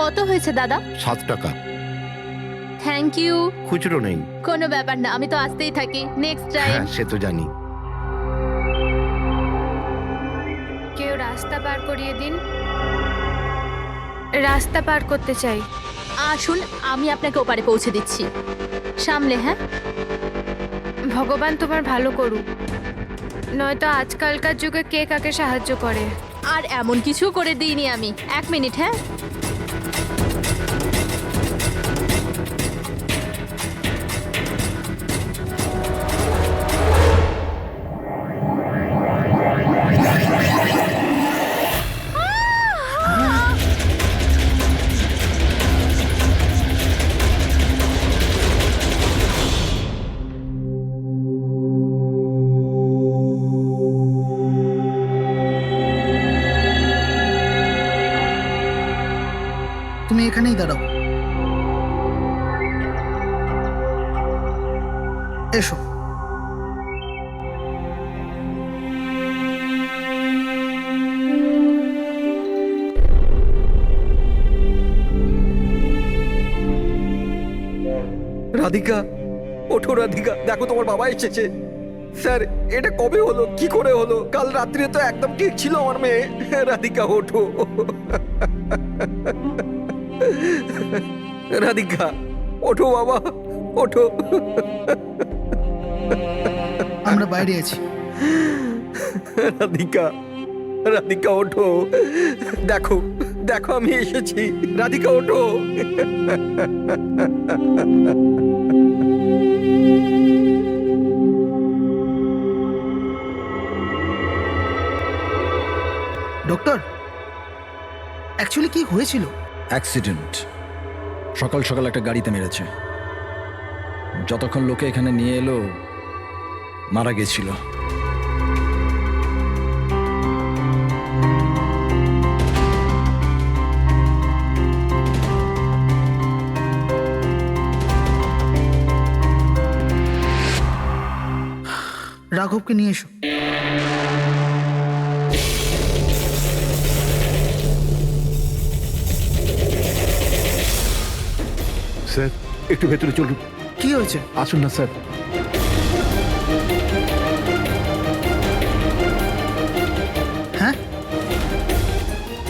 কত হয়েছে দাদা? 7 টাকা। Thank you. খুচরো নেই। কোনো ব্যাপার না, আমি তো আসতেই থাকি। Next time. হ্যাঁ সে তো জানি। কেউ রাস্তা পার করিয়ে দিন, রাস্তা পার করতে চাই। আসুন, আমি আপনাকে ওপারে পৌঁছে দিচ্ছি। সামলে, হ্যাঁ? ভগবান তোমার ভালো করুক, নয়তো আজকালকার যুগে কে কাকে সাহায্য করে। আর এমন কিছু করে দিইনি আমি। 1 মিনিট, হ্যাঁ? তুমি এখানেই দাঁড়াও। এসো। রাধিকা, ওঠো রাধিকা, দেখো তোমার বাবা এসেছে। স্যার, এটা কবে হলো, কি করে হলো? কাল রাত্রে তো একদম ঠিক ছিল আমার মেয়ে। রাধিকা ওঠো। রাধিকা ওঠো বাবা, ওঠো। আমরা বাইরে আছি। রাধিকা, রাধিকা ওঠো, দেখো দেখো আমি এসেছি। রাধিকা ওঠো। ডক্টর, অ্যাকচুয়ালি কি হয়েছিল? অ্যাক্সিডেন্ট। সকাল সকাল একটা গাড়িতে মেরেছে। যতক্ষণ লোকে এখানে নিয়ে এলো মারা গেছিল। রাঘবকে নিয়ে এসো। স্যার একটু ভেতরে চলুন। কি হয়েছে? আসুন না স্যার। হ্যাঁ?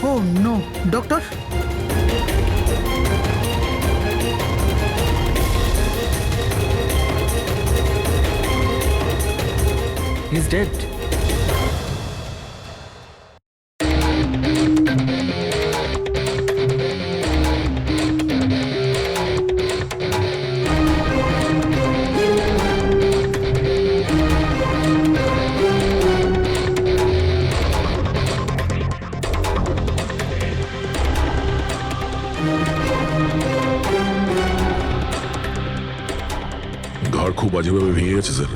Oh no, doctor. He is dead. ঘর খুব বাজেভাবে ভেঙে গেছে স্যার।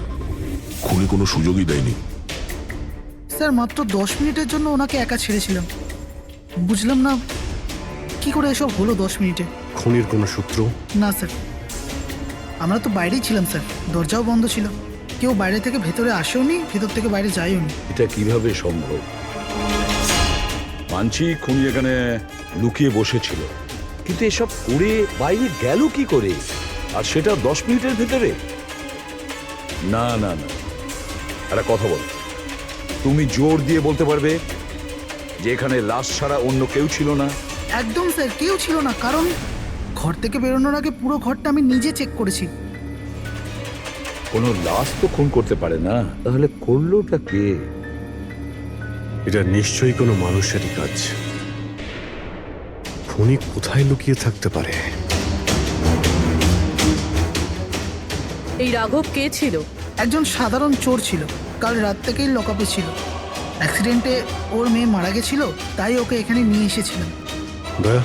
খুনি কোনো সুযোগই দেয়নি। স্যার, মাত্র 10 মিনিটের জন্য ওনাকে একা ছেড়েছিলাম। বুঝলাম না কি করে এসব হলো 10 মিনিটে। খুনির কোনো সূত্র? না স্যার, আমরা তো বাইরেই ছিলাম স্যার, দরজাও বন্ধ ছিল। কেউ বাইরে থেকে ভেতরে আসেওনি, ভেতর থেকে বাইরে যায়ওনি। এটা কিভাবে সম্ভব? মানছি খুনি এখানে লুকিয়ে বসেছিল, কিন্তু এসব করে বাইরে গেল কি করে, আর সেটা 10 মিনিটের ভেতরে? না না না, একটা কথা বলো, তুমি জোর দিয়ে বলতে পারবে যে এখানে লাশ ছাড়া অন্য কেউ ছিল না? একদম স্যার, কেউ ছিল না। কারণ ঘর থেকে বেরোনোর আগে পুরো ঘরটা আমি নিজে চেক করেছি। কোনো লাশ তো খুন করতে পারে না, তাহলে করলোটা কে? এটা নিশ্চয়ই কোনো মানুষেরই কাজ। খুনি কোথায় লুকিয়ে থাকতে পারে? এই রাঘব কে ছিল? একজন সাধারণ চোর ছিল, কাল রাত থেকেই লকআপে ছিল। অ্যাক্সিডেন্টে ওর মেয়ে মারা গেছিল, তাই ওকে এখানে নিয়ে এসেছিলাম। দয়া,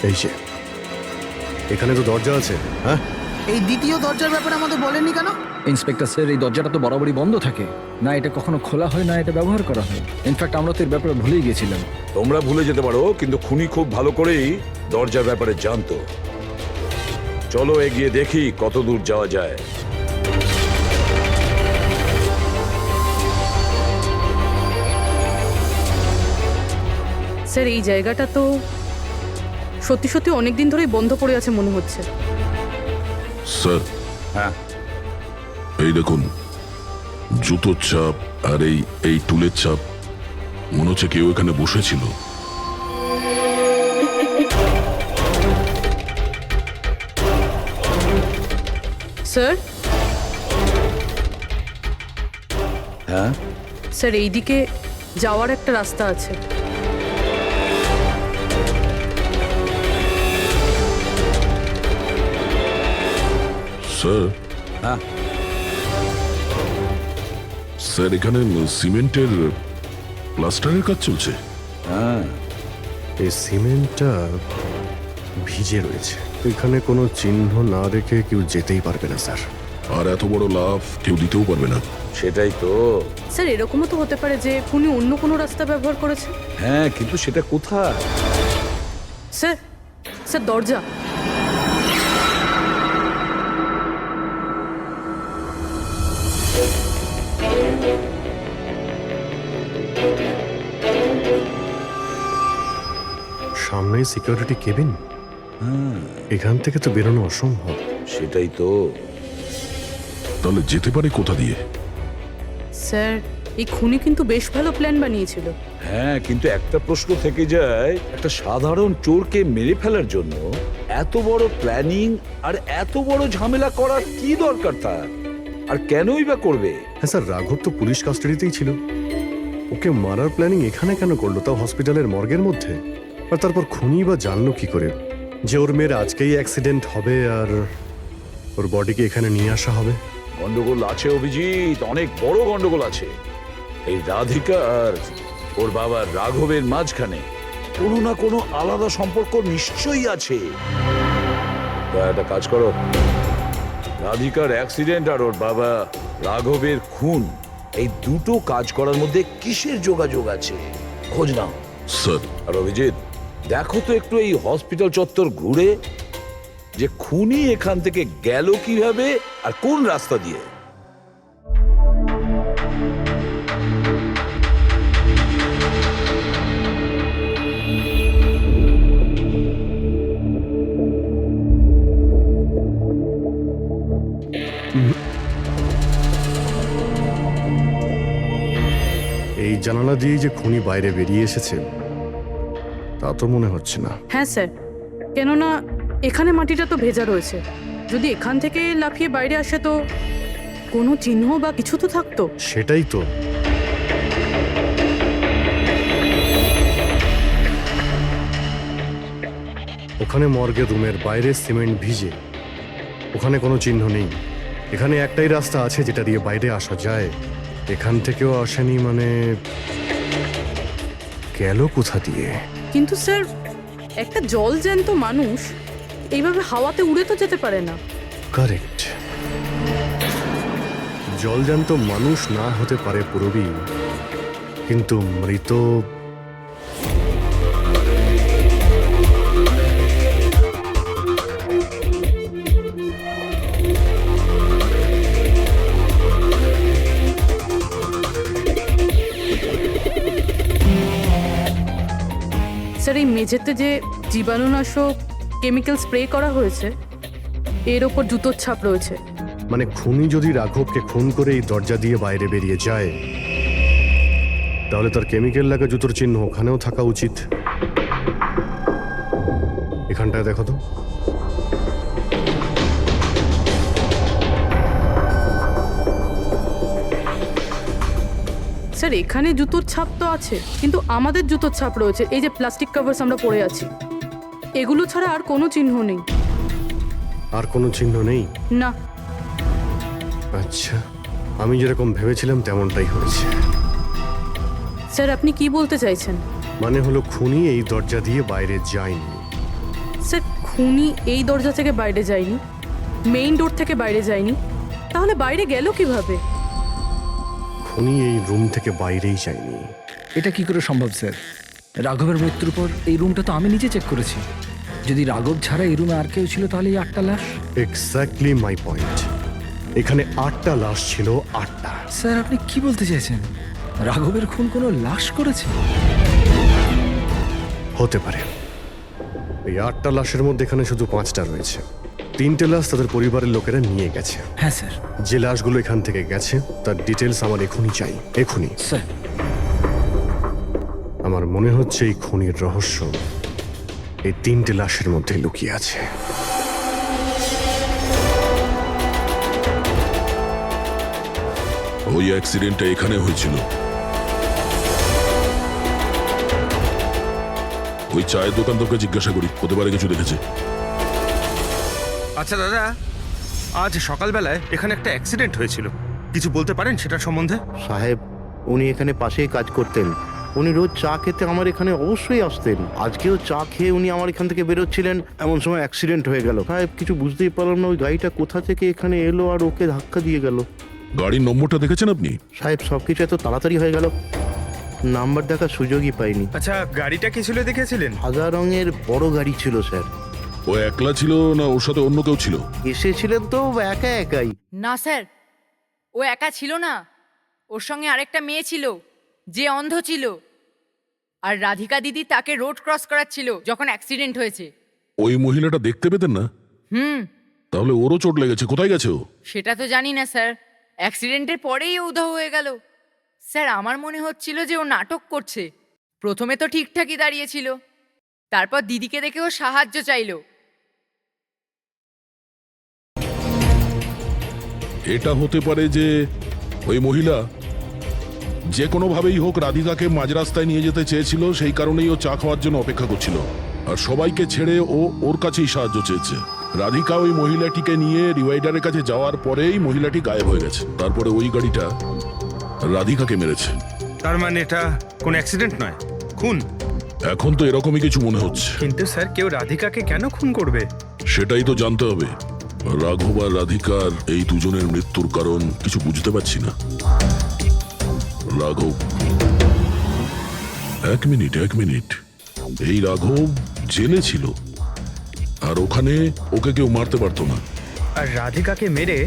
এই যে এখানে তো দরজা আছে। হ্যাঁ, এই দ্বিতীয় দরজার ব্যাপারে আমাদের বলেননি কেন? ইন্সপেক্টর স্যার, এই দরজাটা তো বরাবরই বন্ধ থাকে না, এটা কখনো খোলা হয় না, এটা ব্যবহার করা হয়। ইনফ্যাক্ট আমরা তো এর ব্যাপারে ভুলেই গেছিলাম। তোমরা ভুলে যেতে পারো, কিন্তু খুনি খুব ভালো করেই দরজার ব্যাপারে জানতো। চলো এগিয়ে দেখি কত দূর যাওয়া যায়। স্যার এই জায়গাটা তো সত্যি সত্যি অনেক দিন ধরেই বন্ধ পড়ে আছে মনে হচ্ছে। স্যার হ্যাঁ এই দেখুন, জুতোর চাপ আর এই টুলের চাপ, মনে হচ্ছে কেউ এখানে বসেছিল। স্যার হ্যাঁ স্যার এইদিকে যাওয়ার একটা রাস্তা আছে। স্যার হ্যাঁ স্যার এখানে সিমেন্টের প্লাস্টারের কাজ চলছে। হ্যাঁ এই সিমেন্টটা ভিজে রয়েছে, এখানে কোনো চিহ্ন না রেখে কেউ যেতেই পারবে না স্যার। আর এত বড় লাভ কেউ দিতেও পারবে না। সেটাই তো। স্যার এরকমও তো হতে পারে যে উনি অন্য কোনো রাস্তা ব্যবহার করেছে। হ্যাঁ কিন্তু সেটা কোথায়? স্যার স্যার দরজা। সামনেই সিকিউরিটি কেবিন, এখান থেকে তো বেরোনো অসম্ভব। সেটাই তো। তাহলে যেতে পারে কোথা দিয়ে? স্যার এই খুনি কিন্তু বেশ ভালো প্ল্যান বানিয়েছিল। হ্যাঁ কিন্তু একটা প্রশ্ন থেকে যায়, একটা সাধারণ চোরকে মেরে ফেলার জন্য এত বড় প্ল্যানিং আর এত বড় ঝামেলা করার কি দরকার তার? আর কেনই বা করবে? হ্যাঁ স্যার, রাঘব তো পুলিশ কাস্টাডিতেই ছিল, ওকে মারার প্ল্যানিং এখানে কেন করলো, তাও হসপিটালের মর্গের মধ্যে? আর তারপর খুনি বা জানলো কি করে যে ওর মেয়ের আজকেই অ্যাক্সিডেন্ট হবে আর ওর বডিকে এখানে নিয়ে আসা হবে? গন্ডগোল আছে অভিজিৎ, অনেক বড় গন্ডগোল আছে। এই রাধিকা আর ওর বাবা রাঘবের মাঝখানে কোনো না কোনো আলাদা সম্পর্ক নিশ্চয়ই আছে। তা একটা কাজ করো, রাধিকার অ্যাক্সিডেন্ট আর ওর বাবা রাঘবের খুন, এই দুটো কাজ করার মধ্যে কিসের যোগাযোগ আছে খোঁজ নাও। স্যার আর অভিজিৎ দেখো তো একটু এই হসপিটাল চত্বর ঘুরে যে খুনি এখান থেকে গেল কিভাবে আর কোন রাস্তা দিয়ে। এই জানালা দিয়ে যে খুনি বাইরে বেরিয়ে এসেছে তা তো মনে হচ্ছে না। হ্যাঁ স্যার, কেননা এখানে মাটিটা তো ভেজা রয়েছে। যদি এখান থেকে লাফিয়ে বাইরে আসে তো কোনো চিহ্ন বা কিছু তো থাকতো। সেটাই তো। ওখানে মর্গের রুমের বাইরে সিমেন্ট ভিজে, ওখানে কোনো চিহ্ন নেই। এখানে একটাই রাস্তা আছে যেটা দিয়ে বাইরে আসা যায়, এখান থেকেও আসেনি, মানে গেল কোথা দিয়ে? কিন্তু স্যার একটা জল জ্যান্ত মানুষ এইভাবে হাওয়াতে উড়ে তো যেতে পারে না। কারেক্ট, জলজান্ত মানুষ না হতে পারে পুরবী, কিন্তু মৃত স্যার এই মেঝেতে যে জীবাণুনাশক কেমিক্যাল স্প্রে করা হয়েছে এর ওপর জুতোর ছাপ রয়েছে। মানে খুনি যদি রাঘবকে খুন করে এই দরজা দিয়ে বাইরে বেরিয়ে যায় তাহলে তার কেমিক্যাল লাগা জুতোর চিহ্ন ওখানেও থাকা উচিত। এখানটায় দেখো তো। স্যার এখানে জুতোর ছাপ তো আছে, কিন্তু আমাদের জুতোর ছাপ রয়েছে এই যে প্লাস্টিক কভার্স আমরা পরে আছি, এগুলো ছাড়া আর কোনো চিহ্ন নেই। আর কোনো চিহ্ন নেই? না। আচ্ছা, আমি যেরকম ভেবেছিলাম তেমনটাই হয়েছে। স্যার আপনি কি বলতে চাইছেন? মানে হলো খুনি এই দরজা দিয়ে বাইরে যায়নি। স্যার খুনি এই দরজা থেকে বাইরে যায়নি, মেইন ডোর থেকে বাইরে যায়নি, তাহলে বাইরে গেল কিভাবে? খুনি এই রুম থেকে বাইরেই যায়নি। এটা কি করে সম্ভব স্যার? রাঘবের মৃত্যুর পর এই রুমটা তো আমি নিজে চেক করেছি। যদি রাঘব ছাড়া এই রুমে আর কেউ ছিল তাহলে এই 8টা লাশ। Exactly my point. এখানে 8টা লাশ ছিল, 8টা। স্যার আপনি কি বলতে চাইছেন? রাঘবের খুন কোনো লাশ করেছে? হতে পারে। এই 8টা লাশের মধ্যে এখানে শুধু 5টা রয়েছে। 3টে লাশ তাদের পরিবারের লোকেরা নিয়ে গেছে। হ্যাঁ স্যার। যে লাশগুলো এখান থেকে গেছে তার ডিটেলস আমার এখনই চাই, এখনই। স্যার, আমার মনে হচ্ছে এই খুনির রহস্য এই 3টে লাশের মধ্যে লুকিয়ে আছে। ওই অ্যাক্সিডেন্টটা এখানে হয়েছিল। ওই চায়ের দোকান তোকে জিজ্ঞাসা করি, হতে পারে কিছু দেখেছে। আচ্ছা দাদা, আজ সকালবেলায় এখানে একটা অ্যাক্সিডেন্ট হয়েছিল, কিছু বলতে পারেন সেটার সম্বন্ধে? সাহেব, উনি এখানে পাশেই কাজ করতেন। উনি রোজ চা খেতে আমার এখানে অবশ্যই আসতেন। আজকেও চা খেয়ে উনি আমার এখান থেকে বেরোচ্ছিলেন, এমন সময় অ্যাক্সিডেন্ট হয়ে গেল। সাহেব, কিছু বুঝতেই পারলাম না ওই গাড়িটা কোথা থেকে এখানে এলো আর ওকে ধাক্কা দিয়ে গেল। গাড়ির নম্বরটা দেখেছেন আপনি? সাহেব, সবকিছু এত তাড়াতাড়ি হয়ে গেল, নাম্বার দেখার সুযোগই পাইনি। আচ্ছা, গাড়িটা কি ছিল দেখেছিলেন? সাদা রঙের বড় গাড়ি ছিল স্যার। ও একলা ছিল না ওর সাথে অন্য কেউ ছিল? এসেছিলেন তো একা একাই। না স্যার, ও একা ছিল না, ওর সঙ্গে আরেকটা মেয়ে ছিল যে অন্ধ ছিল, আর রাধিকা দিদি তাকে রোড ক্রস করাচ্ছিল যখন অ্যাক্সিডেন্ট হয়েছে। ওই মহিলাটা দেখতে পেতেন না? তাহলে ওরও চোট লেগেছে। কোথায় গেছে ও? সেটা তো জানি না স্যার, অ্যাক্সিডেন্টের পরেই ও উধাও হয়ে গেল। স্যার, আমার মনে হচ্ছিল যে ও নাটক করছে। প্রথমে তো ঠিকঠাকই দাঁড়িয়েছিল, তারপর দিদিকে দেখে ও সাহায্য চাইলো। এটা হতে পারে যে ওই মহিলা যে কোনোভাবেই হোক রাধিকাকে মাঝ রাস্তায় নিয়ে যেতে চেয়েছিল, সেই কারণেই ও চা খাওয়ার জন্য অপেক্ষা করছিল, আর সবাইকে ছেড়ে ও ওর কাছেই সাহায্য চেয়েছে। রাধিকা ওই মহিলাটিকে নিয়ে ডিভাইডারের কাছে যাওয়ার পরেই মহিলাটি গায়েব হয়ে গেছে। তারপরে ওই গাড়িটা রাধিকাকে মেরেছে। তার মানে এটা কোন অ্যাক্সিডেন্ট নয়, খুন? এখন তো এরকমই কিছু মনে হচ্ছে। কিন্তু স্যার, কেউ রাধিকাকে কেন খুন করবে? সেটাই তো জানতে হবে। রাঘব আর রাধিকার এই দুজনের মৃত্যুর কারণ কিছু বুঝতে পারছি না। রাঘব, এক মিনিট, এই রাঘব জেলে ছিল, আর ওখানে ওকে কেউ মারতে পারতো না। আর রাধিকাকে মেরে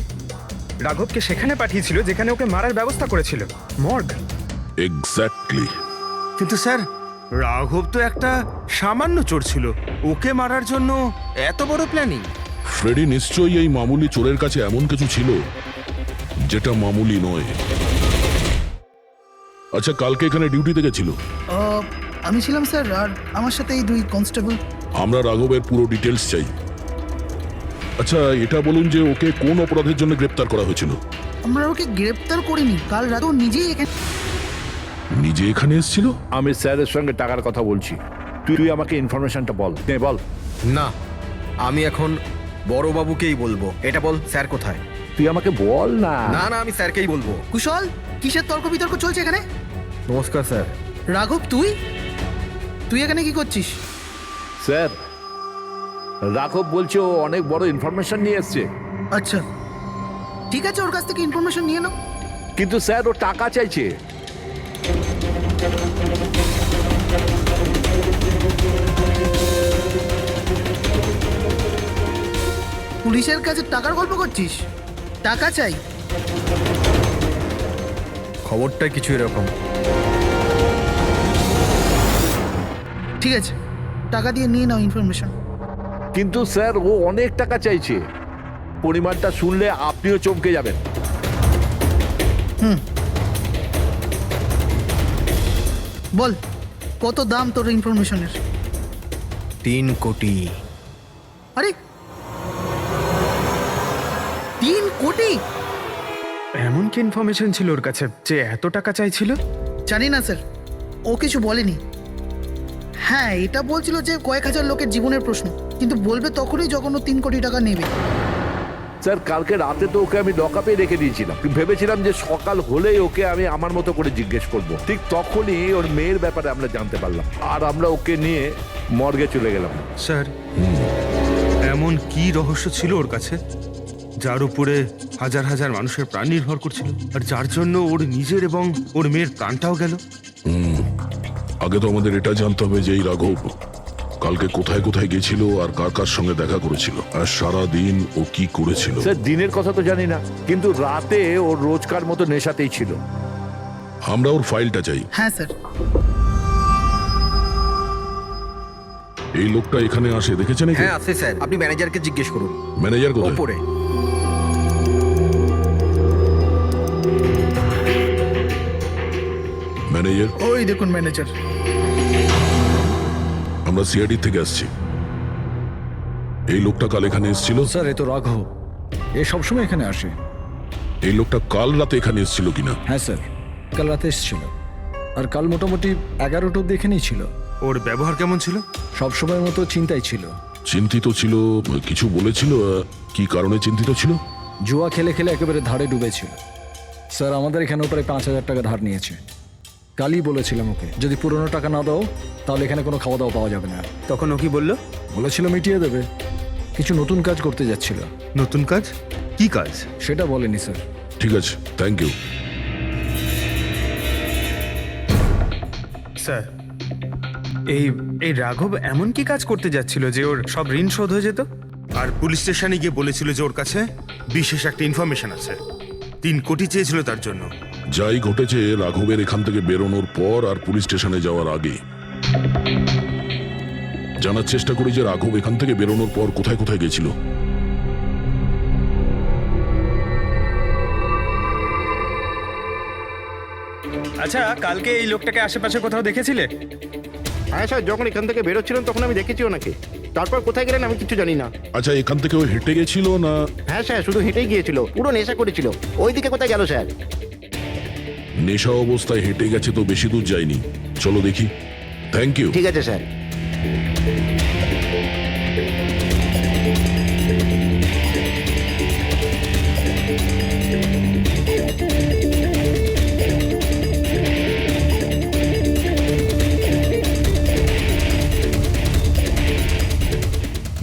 রাঘবকে সেখানে পাঠিয়েছিল যেখানে ওকে মারার ব্যবস্থা করেছিল, মর্গ। এক্স্যাক্টলি। কিন্তু স্যার, রাঘব তো একটা সামান্য চোর ছিল, ওকে মারার জন্য এত বড় প্ল্যানিং? ফ্রেডি নিশ্চয়ই এই মামুলি চোরের কাছে এমন কিছু ছিল যেটা মামুলি নয়। আচ্ছা, কালকে এখানে ডিউটিতে গেছিল? আমি ছিলাম স্যার, আর আমার সাথে এই 2 কনস্টেবল। আমরা রাঘবের পুরো ডিটেলস চাই। আচ্ছা, এটা বলুন যে ওকে কোন অপরাধের জন্য গ্রেপ্তার করা হয়েছিল? আমরা ওকে গ্রেপ্তার করিনি, কাল রাতেও নিজে এখানে এসেছিল। আমি স্যারের সঙ্গে টাকার কথা বলছি, তুই আমাকে ইনফরমেশনটা বল। বল। না, আমি এখন বড়বাবুকেই বলবো। এটা বল, স্যার কোথায়? তুই আমাকে বল না। না, আমি স্যারকেই বলবো। কুশল, কিসের তর্ক বিতর্ক চলছে এখানে? নমস্কার স্যার। রাঘব, তুই এখানে কি করছিস? স্যার, রাঘব বলছে ও অনেক বড় ইনফরমেশন নিয়ে এসছে। আচ্ছা, ঠিক আছে, ওর কাছ থেকে ইনফরমেশন নিয়ে নাও। কিন্তু স্যার, ও টাকা চাইছে। পুলিশের কাছে টাকার গল্প করছিস? টাকা চাই? খবরটা কিছু এরকম। ঠিক আছে, টাকা দিয়ে নিয়ে নাও ইনফরমেশন। কিন্তু স্যার, ও অনেক টাকা চাইছে। পরিমাণটা শুনলে আপনিও চমকে যাবেন। বল, কত দাম তোর ইনফরমেশনের? 3 কোটি। আরে, 3 কোটি? এমন কি ইনফরমেশন ছিল ওর কাছে যে এত টাকা চাইছিল? জানি না স্যার, ও কিছু বলেনি। হ্যাঁ, এটা বলছিল যে কয়েক হাজার লোকের জীবনের প্রশ্ন, কিন্তু বলবে তখনই যখন ও 3 কোটি টাকা নেবে। স্যার, কালকে রাতে তো ওকে আমি লকআপে রেখে দিয়েছিলাম। ভেবেছিলাম যে সকাল হলেই ওকে আমি আমার মতো করে জিজ্ঞেস করব। ঠিক তখনই ওর মেয়ের ব্যাপারে আমরা জানতে পারলাম, আর আমরা ওকে নিয়ে মর্গে চলে গেলাম। স্যার, এমন কি রহস্য ছিল ওর কাছে যার উপরে হাজার হাজার মানুষের প্রাণ নির্ভর করছিল, আর যার জন্য ওর নিজের এবং ওর মেয়ের প্রাণটাও গেল? আগে তো আমাদের এটা জানতে হবে যে এই রাঘব কালকে কোথায় কোথায় গেছিল আর কার কার সঙ্গে দেখা করেছিল, আর সারা দিন ও কি করেছিল। স্যার, দিনের কথা তো জানি না, কিন্তু রাতে ওর রোজকার মতো নেশাতেই ছিল। আমরা ওর ফাইলটা চাই। হ্যাঁ স্যার। এই লোকটা এখানে আসে দেখেছেন হ্যাঁ আছে স্যার, আপনি ম্যানেজারকে জিজ্ঞেস করুন। ম্যানেজার কোথায়? ওপরে। ম্যানেজার? ওই দেখুন ম্যানেজার। আমরা সিআইডি থেকে আসছি। এই লোকটা কাল এখানে এসেছিল? স্যার এ তো রাঘব, এ সবসময় এখানে আসে। এই লোকটা কাল রাতে এখানে এসেছিল কিনা? হ্যাঁ স্যার, কাল রাতে এসেছিল। আর কাল মোটামুটি 11টা অব্দি এখানেই ছিল। ওর ব্যবহার কেমন ছিল? সবসময়ের মতো চিন্তায় ছিল। চিন্তিত ছিল? কিছু বলেছিল? কি কারণে চিন্তিত ছিল? জুয়া খেলে খেলে একেবারে ধারে ডুবেছিল। স্যার আমাদের এখানেও প্রায় 5,000 টাকা ধার নিয়েছে। কালই বলেছিলাম ওকে, যদি পুরনো টাকা না দাও তাহলে এখানে কোনো খাওয়া দাওয়া পাওয়া যাবে না। তখন ও কি বললো? বলেছিল মিটিয়ে দেবে। কিছু নতুন কাজ করতে যাচ্ছিল। নতুন কাজ? কি কাজ? সেটা বলেনি স্যার। ঠিক আছে, থ্যাংক ইউ। স্যার এই এই রাঘব এমন কি কাজ করতে যাচ্ছিল যে ওর সব ঋণ শোধ হয়ে যেত? আর পুলিশ স্টেশনে গিয়ে বলেছিল যে ওর কাছে বিশেষ একটা ইনফরমেশন আছে। 3 কোটি চেয়েছিল তার জন্য। যাই ঘটেছে রাঘবের এখান থেকে বেরোনোর পর আর পুলিশ স্টেশনে যাওয়ার আগে জানার চেষ্টা করি যে রাঘব এখান থেকে বেরোনোর পর কোথায় কোথায় গেছিল। আচ্ছা, কালকে এই লোকটাকে আশেপাশে কোথাও দেখেছিলে? হ্যাঁ স্যার, যখন এখান থেকে বেরোচ্ছিলেন তখন আমি দেখেছি ওনাকে। তারপর কোথায় গেলেন আমি কিছু জানি না। আচ্ছা, এখান থেকে ও হেঁটে গেছিল না? হ্যাঁ স্যার, শুধু হেঁটেই গিয়েছিল, পুরো নেশা করেছিল। ওইদিকে কোথায় গেল স্যার? নেশা অবস্থায় হেঁটে গেছে তো বেশি দূর যায়নি। চলো দেখি। Thank you. ঠিক আছে স্যার।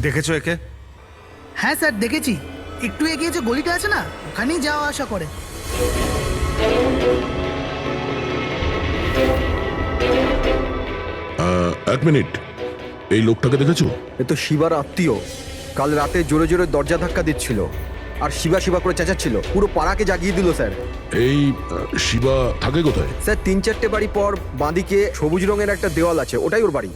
দেখেছো একে? হ্যাঁ স্যার দেখেছি, একটু এগিয়ে যে গলিটা আছে না, ওখানেই যাওয়া আসা করে। এক মিনিট, এই লোকটাকে দেখেছো? এ তো শিবার আত্মীয়। কাল রাতে জোরে জোরে দরজা ধাক্কা দিচ্ছিল আর শিবা শিবা করে চেঁচাচ্ছিল, পুরো পাড়াকে জাগিয়ে দিল স্যার। এই শিবা থাকে কোথায়? স্যার 3-4টে বাড়ি পর বাঁদিকে সবুজ রঙের একটা দেওয়াল আছে, ওটাই ওর বাড়ি।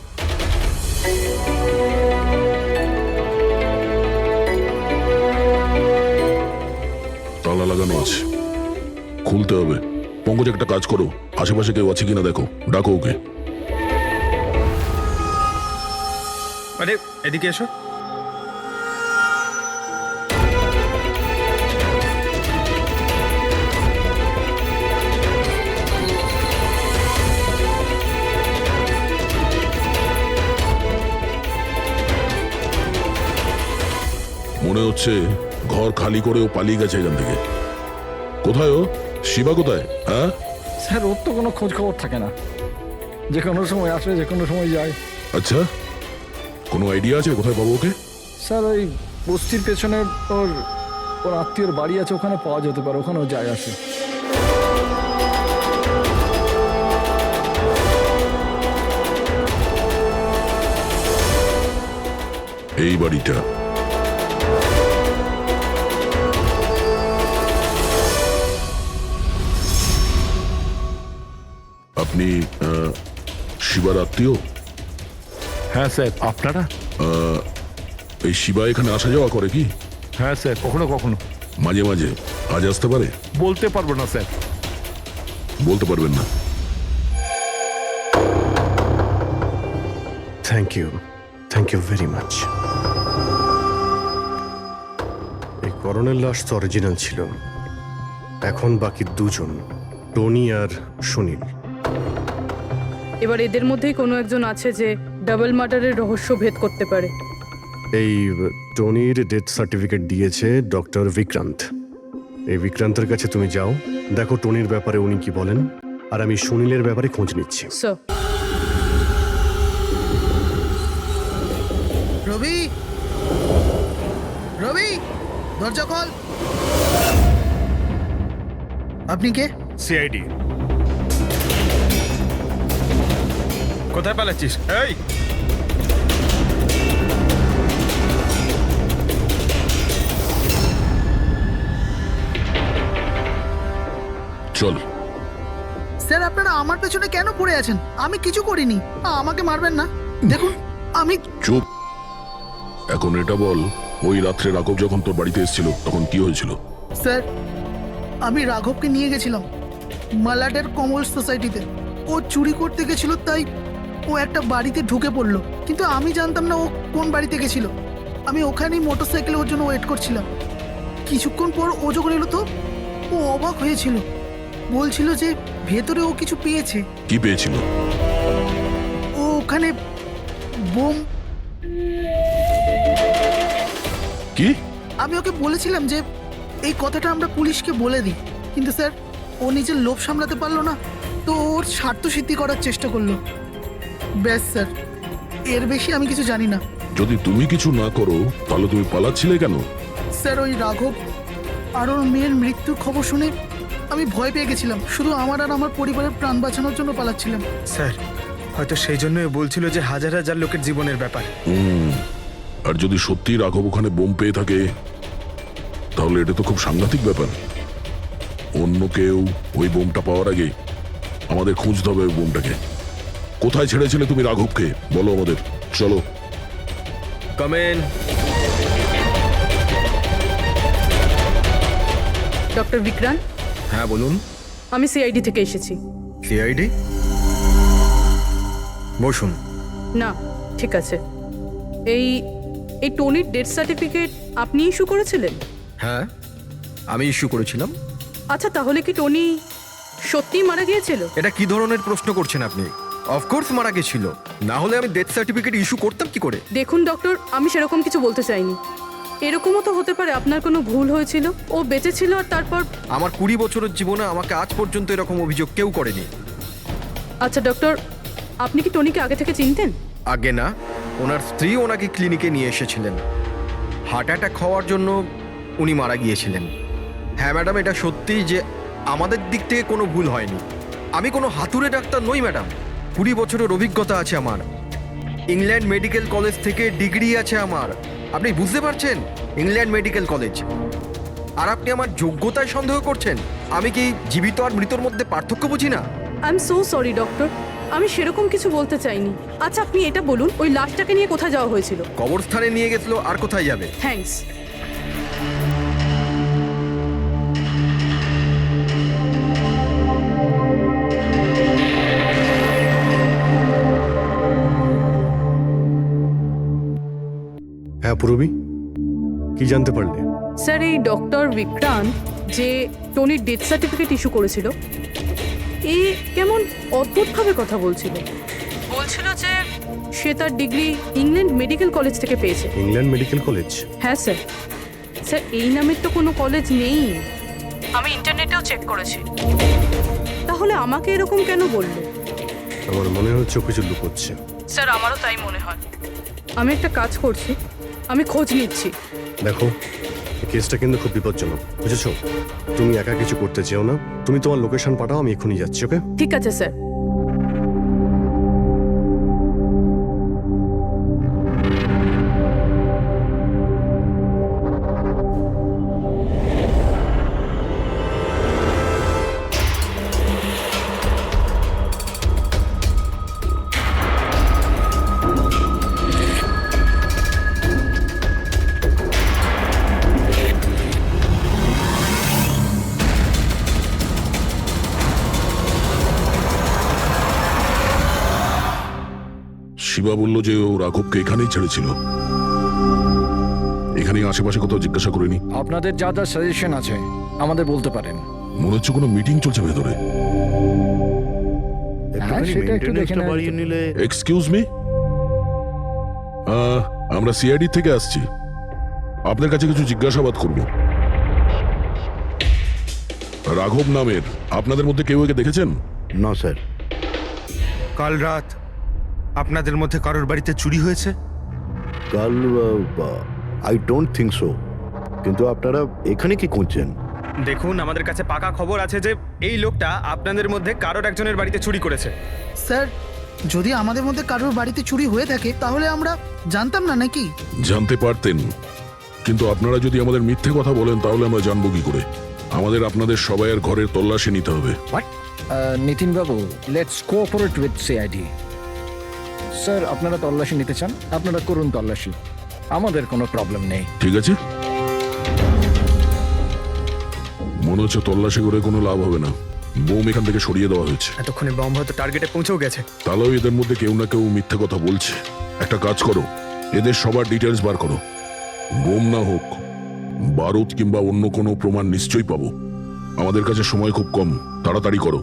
তালা লাগানো আছে, খুলতে হবে। পঙ্কজ একটা কাজ করো, আশেপাশে কেউ আছে কিনা দেখো, ডাকো ওকে। আরে এদিকে এসো। মনে হচ্ছে ঘর খালি করে ও পালিয়ে গেছে এখান থেকে। কোথায় ও? শিবা কোথায়? হ্যাঁ স্যার ওর তো কোনো খোঁজ খবর থাকে না, যে কোনো সময় আসে যে কোনো সময় যায়। আচ্ছা, কোনো আইডিয়া আছে কোথায় পাবো ওকে? স্যার ওই বস্তির পেছনে ওর ওর আত্মীয়র বাড়ি আছে, ওখানে পাওয়া যেতে পারে, ওখানেও যায় আসে। এই বাড়িটা। আপনি শিবার আত্মীয়? হ্যাঁ স্যার। আপনারা? এই শিবা এখানে আসা যাওয়া করে কি? হ্যাঁ স্যার, কখনো কখনো। মাঝে মাঝে? আজ আসতে পারে? বলতে পারবো না স্যার। বলতে পারবেন না? Thank you very much. এই করণের লাশ তো অরিজিনাল ছিল। এখন বাকি দুজন, টনি আর সুনীল। এবার এদের মধ্যেই কোনো একজন আছে যে ডাবল মার্ডারের রহস্য ভেদ করতে পারে। এই টনির ডেথ সার্টিফিকেট দিয়েছে ডক্টর বিক্রান্ত। এই বিক্রান্তের কাছে তুমি যাও, দেখো টনির ব্যাপারে উনি কি বলেন, আর আমি সুনীলের ব্যাপারে খোঁজ নিচ্ছি। স্যার। রবি, রবি, দরজা খোল। আপনি কে? সিআইডি। কোথায় পালাচ্ছিস? এই চল। স্যার আপনারা আমার পেছনে কেন পড়ে আছেন? আমি কিছু করিনি, আমাকে মারবেন না। দেখুন আমি চুপ। এখন এটা বল, ওই রাত্রে রাঘব যখন তোর বাড়িতে এসেছিল তখন কি হয়েছিল? স্যার, আমি রাঘবকে নিয়ে গেছিলাম মালাডের কমল সোসাইটিতে। ও চুরি করতে গেছিল, তাই ও একটা বাড়িতে ঢুকে পড়লো, কিন্তু আমি জানতাম না ও কোন বাড়িতে গেছিল। আমি ওখানেই মোটরসাইকেলে ওর জন্য ওয়েট করছিলাম। কিছুক্ষণ পর ও যখন এলো তো ও অবাক হয়েছিল, বলছিল যে ভেতরে ও কিছু পেয়েছে। কি পেয়েছিল? ও ওখানে বোম। কি? আমি ওকে বলেছিলাম যে এই কথাটা আমরা পুলিশকে বলে দিই, কিন্তু স্যার ও নিজের লোভ সামলাতে পারলো না, তো ওর স্বার্থ সিদ্ধি করার চেষ্টা করলো। ব্যাস স্যার, এর বেশি আমি কিছু জানি না। যদি তুমি কিছু না করো তাহলে তুমি পালাচ্ছিলে কেন? স্যার, ওই রাঘব আর ওর মেয়ের মৃত্যুর খবর শুনে আমি ভয় পেয়ে গেছিলাম। শুধু আমার আর আমার পরিবারের প্রাণ বাঁচানোর জন্য পালাচ্ছিলাম। স্যার, হয়তো সেই জন্যই বলছিল যে হাজার হাজার লোকের জীবনের ব্যাপার। আর যদি সত্যি রাঘব ওখানে বোম পেয়ে থাকে তাহলে এটা তো খুব সাংঘাতিক ব্যাপার। অন্য কেউ ওই বোমটা পাওয়ার আগে আমাদের খুঁজতে হবে ওই বোমটাকে। কোথায় ছেড়েছিলে তুমি রাঘবকে বলো আমাদের। চলো। Come in. ডক্টর বিক্রান্ত, হ্যাঁ বলুন। আমি সিআইডি থেকে এসেছি। সিআইডি? বসুন। না, ঠিক আছে। এই এই টনির ডেথ সার্টিফিকেট আপনি ইস্যু করেছিলেন? হ্যাঁ, আমি ইস্যু করেছিলাম। আচ্ছা, তাহলে কি টনি সত্যিই মারা গিয়েছিল? এটা কি ধরনের প্রশ্ন করছেন আপনি? অফকোর্স মারা গেছিল, না হলে আমি ডেথ সার্টিফিকেট ইস্যু করতাম কি করে? দেখুন ডক্টর, আমি সেরকম কিছু বলতে চাইনি। এরকমও তো হতে পারে আপনার কোনো ভুল হয়েছিল, ও বেঁচে ছিল আর তারপর। আমার 20 বছরের জীবনে আমাকে আজ পর্যন্ত এরকম অভিযোগ কেউ করেনি। আচ্ছা ডক্টর, আপনি কি টনিকে আগে থেকে চিনতেন? আগে না, ওনার স্ত্রী ওনাকে ক্লিনিকে নিয়ে এসেছিলেন। হার্ট অ্যাটাক হওয়ার জন্য উনি মারা গিয়েছিলেন। হ্যাঁ ম্যাডাম, এটা সত্যি যে আমাদের দিক থেকে কোনো ভুল হয়নি। আমি কোনো হাতুড়ে ডাক্তার নই ম্যাডাম। 20 বছরের অভিজ্ঞতা আছে আমার। ইংল্যান্ড মেডিকেল কলেজ থেকে ডিগ্রি আছে আমার। আপনি বুঝতে পারছেন? England medical college. আর আপনি আমার যোগ্যতায় সন্দেহ করছেন? আমি কি জীবিত আর মৃতর মধ্যে পার্থক্য বুঝি না? I am so sorry doctor, আমি সেরকম কিছু বলতে চাইনি। আচ্ছা, আপনি এটা বলুন, ওই লাশটাকে নিয়ে কোথায় যাওয়া হয়েছিল? কবরস্থানে নিয়ে গেছিল, আর কোথায় যাবে? থ্যাঙ্কস। হ্যাঁ পূরবী, কি জানতে পারলে? স্যার, এই ডক্টর বিক্রান্ত যে টনির ডেথ সার্টিফিকেট ইস্যু করেছিল, এ কেমন অদ্ভুতভাবে কথা বলছিল। বলছিল যে সে তার ডিগ্রি ইংল্যান্ড মেডিকেল কলেজ থেকে পেয়েছে। England medical college? হ্যাঁ স্যার। স্যার, এই নামের তো কোনো কলেজ নেই। আমি ইন্টারনেটেও চেক করেছি। তাহলে আমাকে এরকম কেন বললো? আমার মনে হচ্ছে ও কিছু লুকোচ্ছে। স্যার, আমারও তাই মনে হয়। আমি একটা কাজ করছি, আমি খোঁজ নিচ্ছি। দেখো, এই কেসটা কিন্তু খুব বিপজ্জনক, বুঝেছো? তুমি একা কিছু করতে চেও না। তুমি তোমার লোকেশন পাঠাও, আমি এক্ষুনি যাচ্ছি। ওকে? ঠিক আছে স্যার। শিবা বলল যে ও রাঘবকে এখানেই ছেড়েছিল। এখানেই আশেপাশে কোথাও জিজ্ঞাসা করিনি? আপনাদের যা যা সাজেশন আছে আমাদের বলতে পারেন। মনে হচ্ছে কোনো মিটিং চলছে ভেতরে। একটুখানি সেটা একটু দেখে মেইনটেনেন্সটা নেওয়া বাড়িয়ে যেত। নিলে। এক্সকিউজ মি, আমরা সিআইডি থেকে আসছি। আপনার কাছে কিছু জিজ্ঞাসাবাদ করব। রাঘব নামের আপনাদের মধ্যে কেউ একে দেখেছেন? না স্যার। কাল রাত আপনাদের মধ্যে কারোর বাড়িতে চুরি হয়েছে? কাল আই ডোন্ট থিঙ্ক সো। কিন্তু আপনারা এখানে কি করছেন? দেখুন, আমাদের কাছে পাকা খবর আছে যে এই লোকটা আপনাদের মধ্যে কারোর একজনের বাড়িতে চুরি করেছে। স্যার, যদি আমাদের মধ্যে কারোর বাড়িতে চুরি হয়ে থাকে তাহলে আমরা জানতাম না নাকি? জানতে পারতেন, কিন্তু আপনারা যদি আমাদের মিথ্যে কথা বলেন তাহলে আমরা জানবো কি করে? আমাদের আপনাদের সবাইয়ের ঘরের তল্লাশি নিতে হবে। নিতিন বাবু, let's cooperate with CID. Sir আপনারা তল্লাশি নিতে চান, আপনারা করুন তল্লাশি, আমাদের কোনো প্রবলেম নেই। ঠিক আছে, মনে হচ্ছে তল্লাশি করে কোনো লাভ হবে না। বোম এখান থেকে সরিয়ে দেওয়া হয়েছে। এতক্ষণে বম হয়তো টার্গেটে পৌঁছেও গেছে। তাহলেও এদের মধ্যে কেউ না কেউ মিথ্যে কথা বলছে। একটা কাজ করো, এদের সবার ডিটেলস বার করো। বোম না হোক, বারুদ কিংবা অন্য কোনো প্রমাণ নিশ্চয়ই পাবো। আমাদের কাছে সময় খুব কম, তাড়াতাড়ি করো।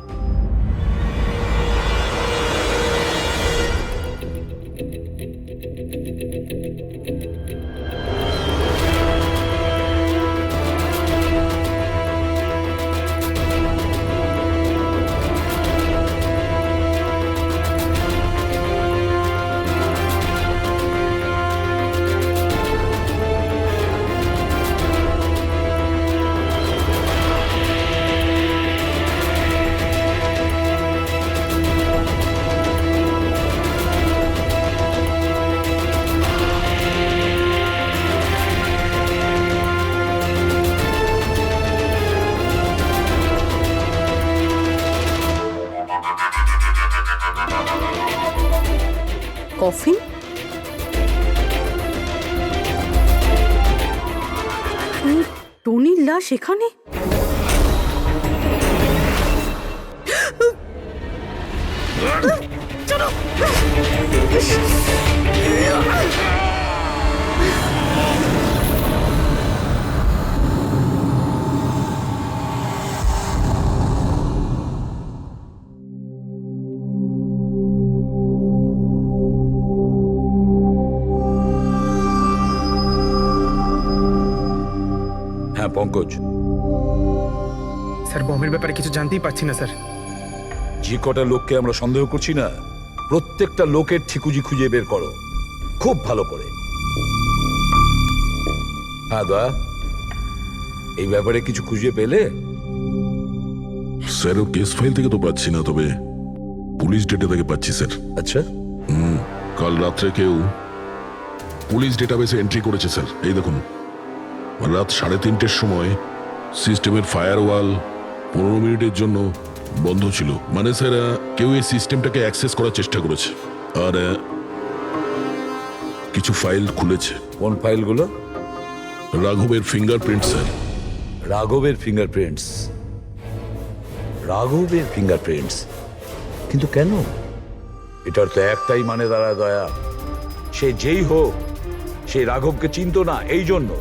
কফিন? টনির লাশ এখানে? হ্যাঁ পঙ্কজ, স্যার বমের ব্যাপারে কিছু জানতেই পারছি না স্যার। যে কটা লোককে আমরা সন্দেহ করছি না, প্রত্যেকটা লোকের ঠিকুজি খুঁজে বের করো খুব ভালো করে। হ্যাঁ দা, এই ব্যাপারে কিছু খুঁজে পেলে? স্যার ওর কেস ফাইল থেকে তো পাচ্ছি না, তবে পুলিশ ডেটা থেকে পাচ্ছি স্যার। আচ্ছা, কাল রাত্রে কেউ পুলিশ ডেটাবেসে এন্ট্রি করেছে স্যার। এই দেখুন, রাত 3:30-র সময় সিস্টেমের ফায়ারওয়াল 15 মিনিটের জন্য বন্ধ ছিল। মানে স্যার কেউ এই সিস্টেমটাকে অ্যাক্সেস করার চেষ্টা করেছে আর কিছু ফাইল খুলেছে। কোন ফাইলগুলো? রাঘবের ফিঙ্গারপ্রিন্ট স্যার। রাঘবের ফিঙ্গারপ্রিন্টস? রাঘবের ফিঙ্গারপ্রিন্টস? কিন্তু কেন? এটার তো একটাই মানে দাঁড়ায় দয়া, সে যেই হোক সেই রাঘবকে চিনতো না, এই জন্য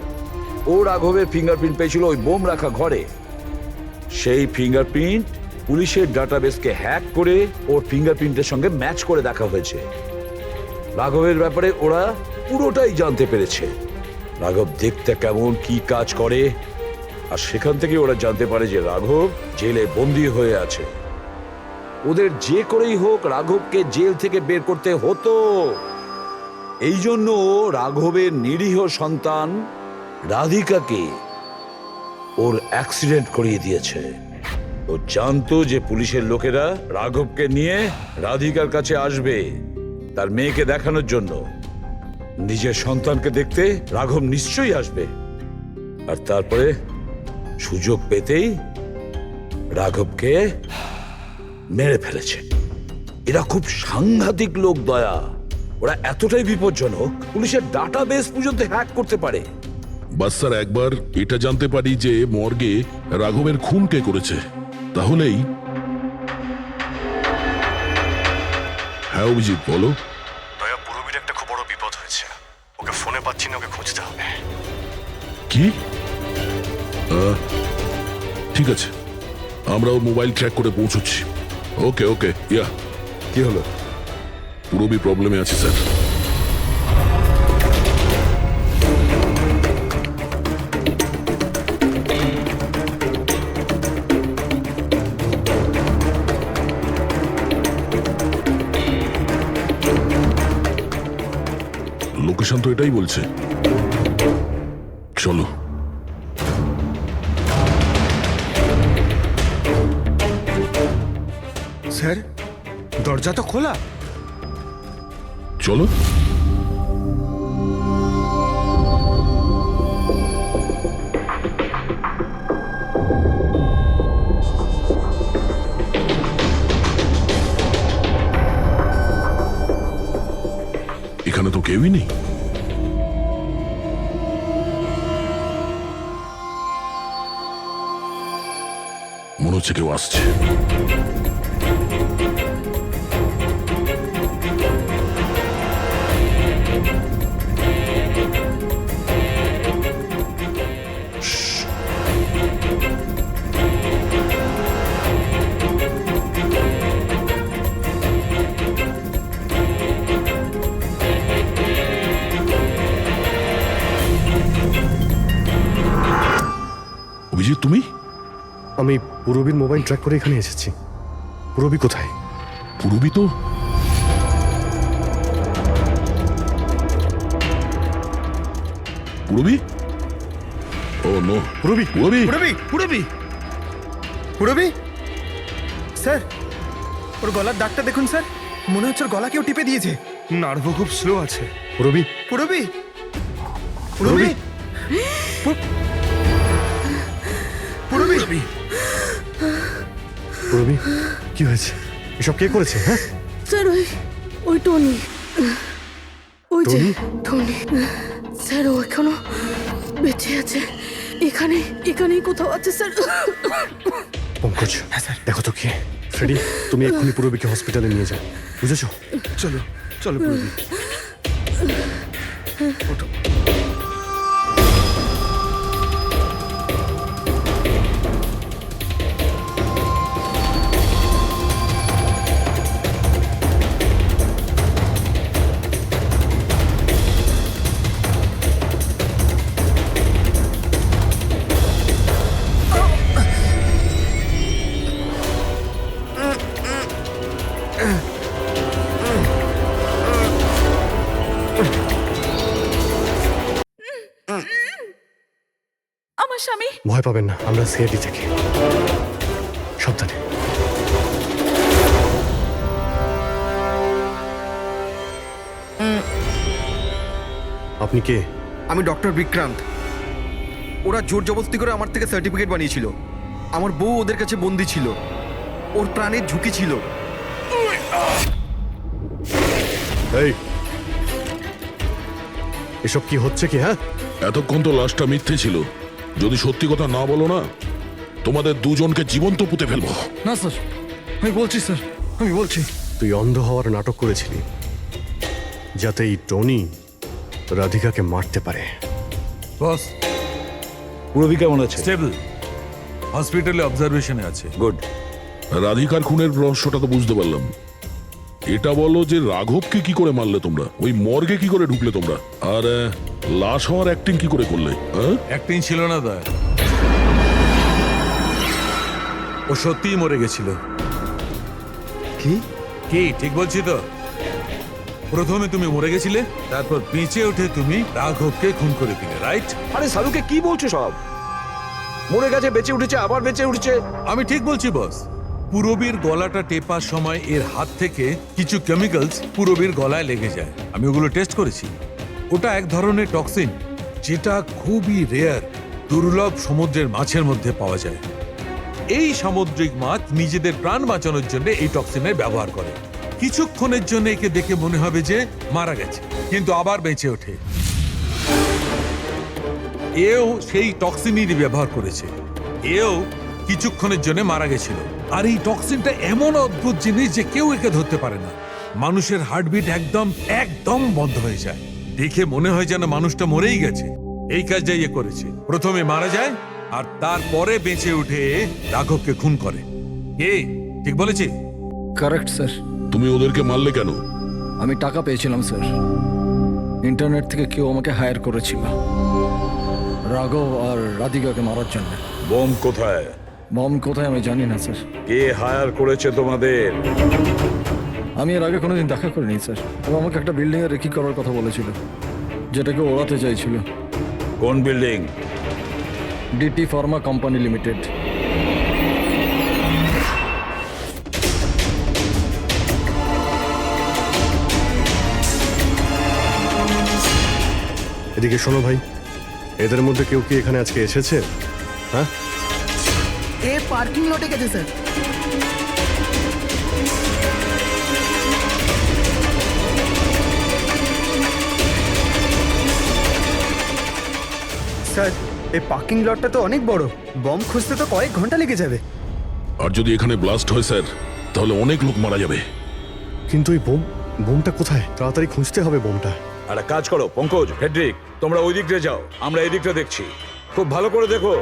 ও রাঘবের ফিঙ্গারপ্রিন্ট পেয়েছিল ওই বোম রাখা ঘরে। সেই ফিঙ্গারপ্রিন্ট পুলিশের ডাটাবেসকে হ্যাক করে ওর ফিঙ্গারপ্রিন্টের সঙ্গে ম্যাচ করে দেখা হয়েছে। রাঘবের ব্যাপারে ওরা পুরোটাই জানতে পেরেছে, রাঘব দেখতে কেমন, কি কাজ করে, আর সেখান থেকে ওরা জানতে পারে যে রাঘব জেলে বন্দী হয়ে আছে। ওদের যে করেই হোক রাঘবকে জেল থেকে বের করতে হতো। এই জন্য রাঘবের নিরীহ সন্তান রাধিকাকে ওর অ্যাক্সিডেন্ট করিয়ে দিয়েছে। ও জানতো যে পুলিশের লোকেরা রাঘবকে নিয়ে রাধিকার কাছে আসবে তার মেয়েকে দেখানোর জন্য। নিজের সন্তানকে দেখতে রাঘব নিশ্চয়ই আসবে, আর তারপরে সুযোগ পেতেই রাঘবকে মেরে ফেলেছে। এরা খুব সাংঘাতিক লোক দয়া, ওরা এতটাই বিপজ্জনক পুলিশের ডাটাবেস পর্যন্ত হ্যাক করতে পারে। বাস স্যার একবার এটা জানতে পারি যে মর্গে রাঘবের খুন কে করেছে, তাহলেই। হ্যাঁ অভিজিৎ বলো। দয়া, পুরবীর একটা খুব বড় বিপদ হয়েছে, ওকে ফোনে পাচ্ছি না, ওকে খুঁজতে হবে। কি? ঠিক আছে, আমরা ওর মোবাইল ট্র্যাক করে পৌঁছচ্ছি। ওকে ওকে, ইয়া। কি হলো? পুরবী প্রবলেমে আছে স্যার। লোকেশন তো এটাই বলছে। চলো। স্যার দরজা তো খোলা। চলো। কেউই নেই? মনে হচ্ছে কেউ আসছে। অভিজিৎ, তুমি? আমি পুরবীর মোবাইল ট্র্যাক করে এখানে এসেছি। পুরবী কোথায়? পুরবী তো পুরবী? ও নো, পুরবী, পুরবী, পুরবী, পুরবী, পুরবী, স্যার ওর গলার দাগটা দেখুন স্যার, মনে হচ্ছে ওর গলা কেউ টিপে দিয়েছে। নার্ভও খুব স্লো আছে। পুরবী, পুরবী, পুরবী, পুরবী, পুরবী, কি হয়েছে? এসব কে করেছে? হ্যাঁ, স্যার ওই টনি, ওই যে টনি? টনি স্যার, ও এখনো বেঁচে আছে। এখানেই কোথাও আছে স্যার। পঙ্কজ, দেখো তো কি। ফ্রেডি, তুমি এক্ষুনি পুরবীকে হসপিটালে নিয়ে যাও, বুঝেছো? চলো চলো পুরবী। আমার স্বামী। ভয় পাবেন না, আমরা সিআইডি থেকে। সাবধানে। আপনি কে? আমি ডক্টর বিক্রান্ত। ওরা জোর জবরদস্তি করে আমার থেকে সার্টিফিকেট বানিয়েছিল। আমার বউ ওদের কাছে বন্দি ছিল, ওর প্রাণের ঝুঁকি ছিল। এই, এসব কি হচ্ছে কি? হ্যাঁ, এতক্ষণ তো লাশটা মিথ্যে ছিল। যদি সত্যি কথা না বলো না, তোমাদের দুজনকে জীবন্ত পুঁতে ফেলবো। না স্যার, আমি বলছি স্যার, আমি বলছি। তুই অন্ধ হওয়ার নাটক করেছিলি যাতে এই টনি রাধিকাকে মারতে পারে। বস, পুরবী কেমন আছে? স্টেবল, হসপিটালে অবজারভেশনে আছে। গুড। রাধিকার খুনের রহস্যটা তো বুঝতে পারলাম। এটা বলো যে রাঘবকে কি করে মারলে তোমরা? ওই মর্গে কি করে ঢুকলে তোমরা? আর লাশ হওয়ার অ্যাক্টিং কি করে করলে? অ্যাক্টিং ছিল না দা, ও সত্যিই মরে গেছিল। কি কি ঠিক বলছি তো? প্রথমে তুমি মরে গেছিলে, তারপর বেঁচে উঠে তুমি রাঘবকে খুন করে দিলে, রাইট? আরে সালুকে কি বলছো সব? মরে গেছে, বেঁচে উঠেছে, আবার বেঁচে উঠছে। আমি ঠিক বলছি বস। পুরবীর গলাটা টেপার সময় এর হাত থেকে কিছু কেমিক্যালস পুরবীর গলায় লেগে যায়। আমি ওগুলো টেস্ট করেছি। ওটা এক ধরনের টক্সিন, যেটা খুবই রেয়ার, দুর্লভ সমুদ্রের মাছের মধ্যে পাওয়া যায়। এই সামুদ্রিক মাছ নিজেদের প্রাণ বাঁচানোর জন্য এই টক্সিনের ব্যবহার করে। কিছুক্ষণের জন্য একে দেখে মনে হবে যে মারা গেছে, কিন্তু আবার বেঁচে ওঠে। এও সেই টক্সিনই ব্যবহার করেছে। এও কিছুক্ষণের জন্য মারা গেছিল। আর এই টক্সিনটা এমন অদ্ভুত জিনিস যে কেউ একে ধরতে পারে না। মানুষের হার্টবিট একদম বন্ধ হয়ে যায়। দেখে মনে হয় যেন মানুষটা মরেই গেছে। এই কাজটাই এ করেছে। প্রথমে মারা যায় আর তারপরে বেঁচে উঠে রাঘবকে খুন করে। কে ঠিক বলেছি? Correct sir. তুমি ওদেরকে মারলে কেন? আমি টাকা পেয়েছিলাম স্যার। ইন্টারনেট থেকে কেউ আমাকে হায়ার করেছিল রাঘব আর রাধিকাকে মারার জন্য। বম কোথায়? বম কোথায় আমি জানি না স্যার। কে হায়ার করেছে তোমাদের? আমি এর আগে কোনোদিন দেখা করিনি স্যার। ও আমাকে একটা বিল্ডিংয়ে রেকি করার কথা বলেছিল, যেটাকে ওড়াতে চাইছিল। কোন building? DT pharma company limited. এদিকে শোনো ভাই, এদের মধ্যে কেউ কি এখানে আজকে এসেছে? হ্যাঁ, এ পার্কিং লটে গেছে স্যার। স্যার এই পার্কিং লটটা তো অনেক বড়, বম খুঁজতে তো কয়েক ঘন্টা লেগে যাবে। আর যদি এখানে ব্লাস্ট হয় স্যার, তাহলে অনেক লোক মারা যাবে। কিন্তু ওই বোমটা কোথায়? তাড়াতাড়ি খুঁজতে হবে বোমটা। একটা কাজ করো পঙ্কজ, ফেডরিক, তোমরা ওই দিকটা যাও, আমরা এই দিকটা দেখছি। খুব ভালো করে দেখো।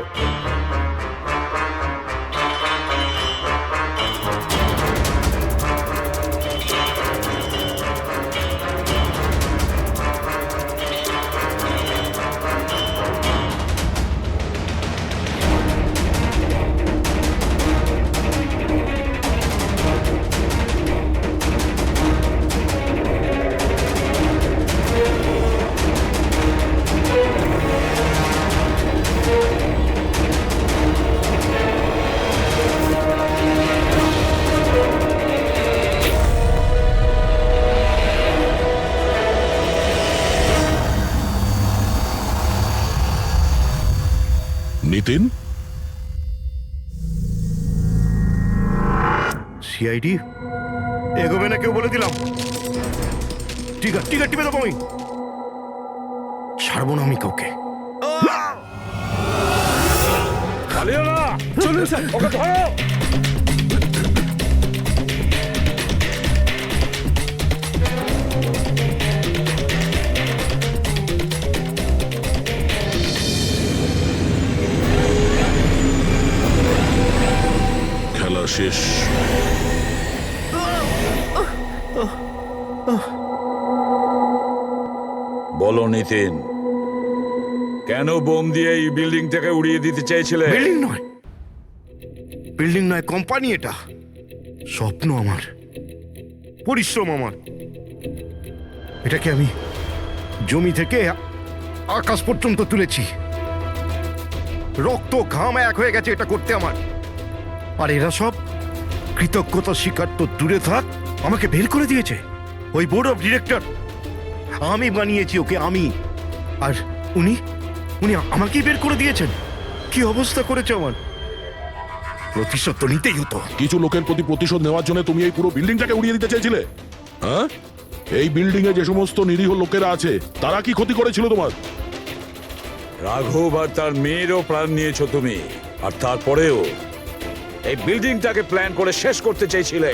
নিতিন, সিআইডি এগোবে না কেউ বলে দিলাম। টিকার টিপে দেবো আমি, ছাড়বো না আমি কাউকে। পালিও না। চলুন স্যার। ওকে ধরো। খেলা শেষ। বলো নিতিন, কেন বোম দিয়ে এই বিল্ডিংটাকে উড়িয়ে দিতে চেয়েছিলে? বিল্ডিং নয়, কোম্পানি এটা। স্বপ্ন আমার, পরিশ্রম আমার। এটাকে আমি জমি থেকে আকাশ পর্যন্ত তুলেছি। রক্ত ঘাম এক হয়ে গেছে এটা করতে আমার। আর এরা সব কৃতজ্ঞতা স্বীকার তো দূরে থাক, আমাকে বের করে দিয়েছে। ওই বোর্ড অফ ডিরেক্টর, আমি বানিয়েছি ওকে, আমি। আর উনি আমাকেই বের করে দিয়েছেন। কি অবস্থা করেছে আমার। প্রতিশোধ তো নিতেই হতো। কিছু লোকের প্রতি প্রতিশোধ নেওয়ার জন্য তুমি এই পুরো বিল্ডিংটাকে উড়িয়ে দিতে চেয়েছিলে? হ্যাঁ, এই বিল্ডিং এ যে সমস্ত নিরীহ লোকেরা আছে তারা কি ক্ষতি করেছিল তোমার? রাঘব আর তার মেয়েরও প্রাণ নিয়েছো তুমি, আর তারপরেও এই বিল্ডিংটাকে প্ল্যান করে শেষ করতে চেয়েছিলে।